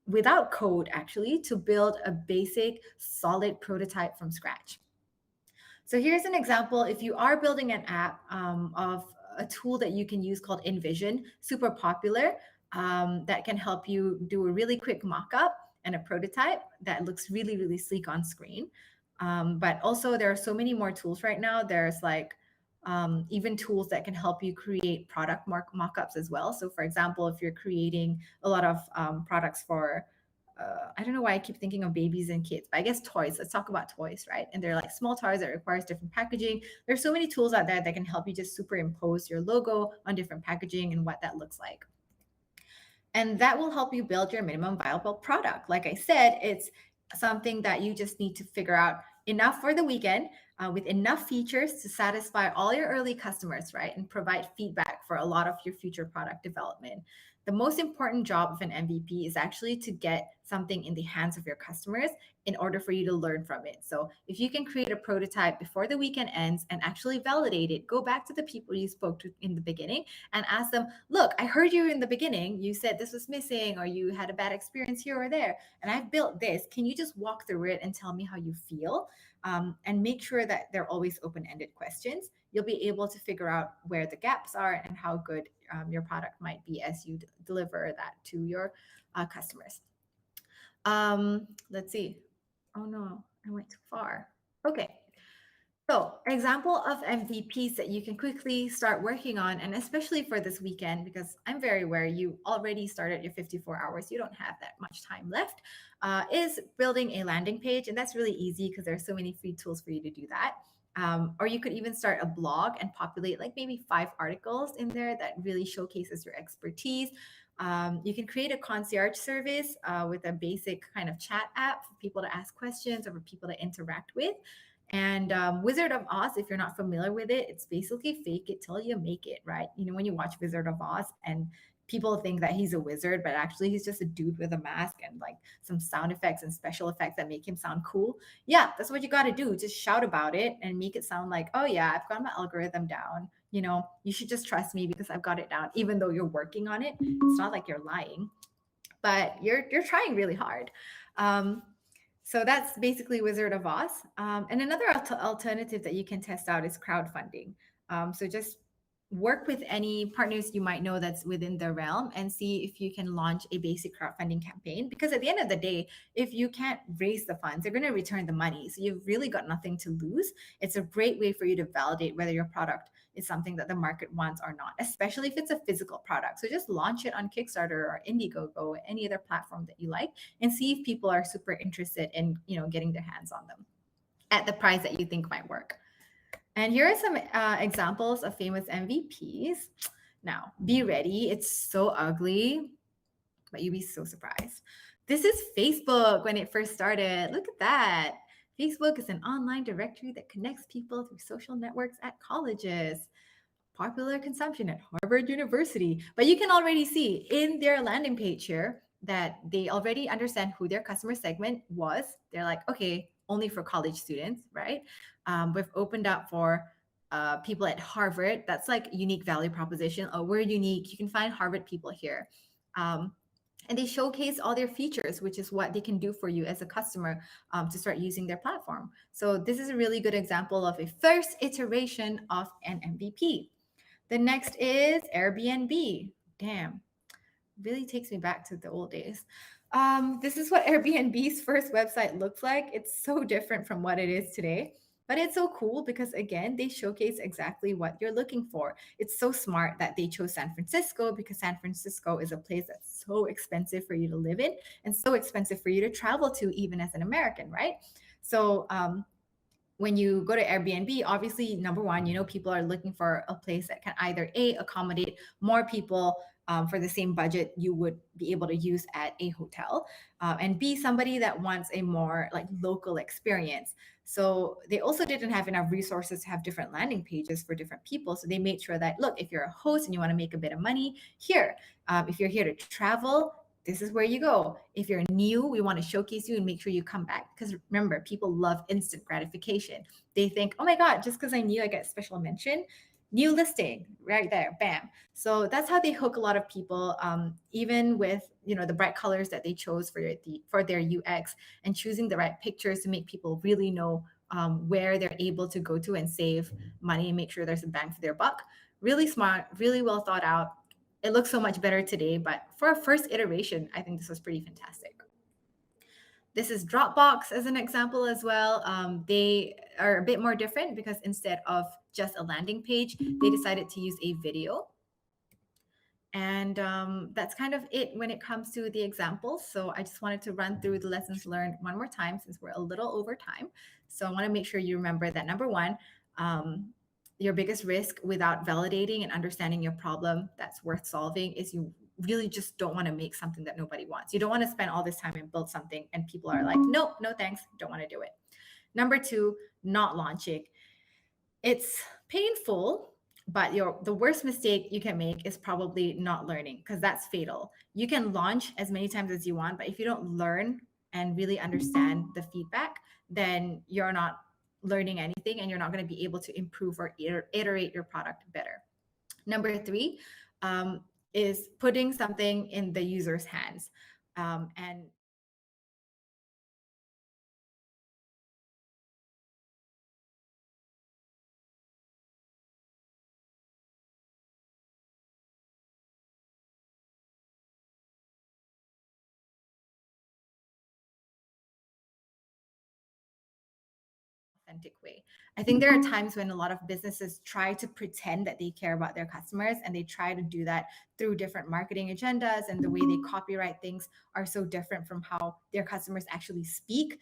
Without code, actually, to build a basic solid prototype from scratch. So here's an example. If you are building an app of a tool that you can use called InVision, super popular, that can help you do a really quick mock-up and a prototype that looks really, really sleek on screen. But also there are so many more tools right now. There's like even tools that can help you create product mock-ups as well. So for example, if you're creating a lot of products for, I don't know why I keep thinking of babies and kids, but I guess toys. Let's talk about toys, right? And they're like small toys that requires different packaging. There's so many tools out there that can help you just superimpose your logo on different packaging and what that looks like. And that will help you build your minimum viable product. Like I said, it's something that you just need to figure out enough for the weekend with enough features to satisfy all your early customers, right? And provide feedback for a lot of your future product development. The most important job of an MVP is actually to get something in the hands of your customers in order for you to learn from it. So if you can create a prototype before the weekend ends and actually validate it, go back to the people you spoke to in the beginning and ask them, look, I heard you in the beginning. You said this was missing or you had a bad experience here or there, and I've built this. Can you just walk through it and tell me how you feel? And make sure that they're always open-ended questions. You'll be able to figure out where the gaps are and how good your product might be as you deliver that to your customers. Let's see. Oh no, I went too far. Okay. So example of MVPs that you can quickly start working on, and especially for this weekend, because I'm very aware you already started your 54 hours, you don't have that much time left, is building a landing page. And that's really easy because there's so many free tools for you to do that. Or you could even start a blog and populate like maybe 5 articles in there that really showcases your expertise. You can create a concierge service with a basic kind of chat app for people to ask questions or for people to interact with. And Wizard of Oz, if you're not familiar with it, it's basically fake it till you make it, right? You know, when you watch Wizard of Oz and people think that he's a wizard, but actually he's just a dude with a mask and like some sound effects and special effects that make him sound cool. Yeah, that's what you got to do. Just shout about it and make it sound like, oh yeah, I've got my algorithm down. You know, you should just trust me because I've got it down, even though you're working on it. It's not like you're lying, but you're trying really hard. So that's basically Wizard of Oz. And another alternative that you can test out is crowdfunding. So just work with any partners you might know that's within the realm and see if you can launch a basic crowdfunding campaign. Because at the end of the day, if you can't raise the funds, they're going to return the money. So you've really got nothing to lose. It's a great way for you to validate whether your product is something that the market wants or not, especially if it's a physical product. So just launch it on Kickstarter or Indiegogo or any other platform that you like and see if people are super interested in, getting their hands on them at the price that you think might work. And here are some examples of famous MVPs. Now, be ready. It's so ugly, but you'll be so surprised. This is Facebook when it first started. Look at that. Facebook is an online directory that connects people through social networks at colleges. Popular consumption at Harvard University. But you can already see in their landing page here that they already understand who their customer segment was. They're like, okay, only for college students, right? We've opened up for people at Harvard. That's like unique value proposition. Oh, we're unique. You can find Harvard people here. And they showcase all their features, which is what they can do for you as a customer to start using their platform. So this is a really good example of a first iteration of an MVP. The next is Airbnb. Damn, really takes me back to the old days. This is what Airbnb's first website looks like. It's so different from what it is today. But it's so cool because, again, they showcase exactly what you're looking for. It's so smart that they chose San Francisco because San Francisco is a place that's so expensive for you to live in and so expensive for you to travel to, even as an American, right? So, when you go to Airbnb, obviously, number one, people are looking for a place that can either A, accommodate more people for the same budget you would be able to use at a hotel, and B, somebody that wants a more like local experience. So they also didn't have enough resources to have different landing pages for different people. So they made sure that, look, if you're a host and you want to make a bit of money, here. If you're here to travel, this is where you go. If you're new, we want to showcase you and make sure you come back. Because remember, people love instant gratification. They think, oh my God, just because I'm new, I get special mention. New listing right there, bam. So that's how they hook a lot of people, even with the bright colors that they chose for their UX and choosing the right pictures to make people really know where they're able to go to and save money and make sure there's a bang for their buck. Really smart, really well thought out. It looks so much better today, but for a first iteration, I think this was pretty fantastic. This is Dropbox as an example as well. They are a bit more different because instead of just a landing page, they decided to use a video. And that's kind of it when it comes to the examples. So I just wanted to run through the lessons learned one more time since we're a little over time. So I want to make sure you remember that number one, your biggest risk without validating and understanding your problem that's worth solving is you really just don't want to make something that nobody wants. You don't want to spend all this time and build something and people are like, nope, no thanks, don't want to do it. Number two, not launching. It's painful, but the worst mistake you can make is probably not learning, because that's fatal. You can launch as many times as you want, but if you don't learn and really understand the feedback, then you're not learning anything and you're not going to be able to improve or iterate your product better. Number three is putting something in the user's hands. And authentic way. I think there are times when a lot of businesses try to pretend that they care about their customers, and they try to do that through different marketing agendas, and the way they copyright things are so different from how their customers actually speak.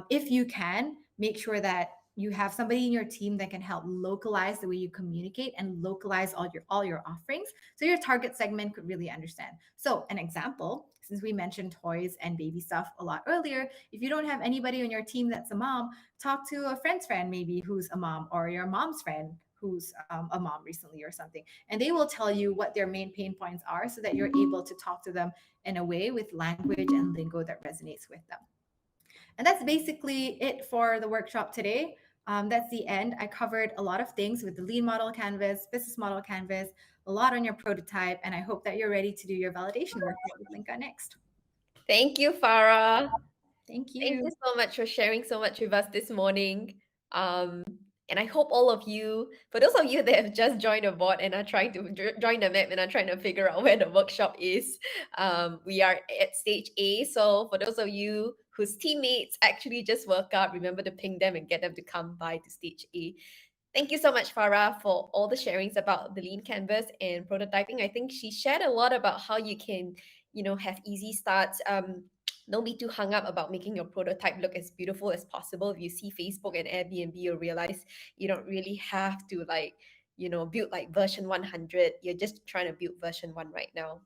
If you can, make sure that you have somebody in your team that can help localize the way you communicate and localize all your offerings so your target segment could really understand. So an example, since we mentioned toys and baby stuff a lot earlier, if you don't have anybody on your team that's a mom, talk to a friend's friend maybe who's a mom, or your mom's friend who's a mom recently or something, and they will tell you what their main pain points are so that you're able to talk to them in a way with language and lingo that resonates with them. And that's basically it for the workshop today. That's the end. I covered a lot of things with the lean model canvas, business model canvas, a lot on your prototype, and I hope that you're ready to do your validation work with Linka next. Thank you, Farah. Thank you. Thank you so much for sharing so much with us this morning. And I hope all of you, for those of you that have just joined the board and are trying to join the map and are trying to figure out where the workshop is, we are at stage A. So for those of you whose teammates actually just work out, remember to ping them and get them to come by to stage A. Thank you so much, Farah, for all the sharings about the lean canvas and prototyping. I think she shared a lot about how you can, have easy starts. Don't be too hung up about making your prototype look as beautiful as possible. If you see Facebook and Airbnb, you'll realize you don't really have to build like version 100. You're just trying to build version 1 right now.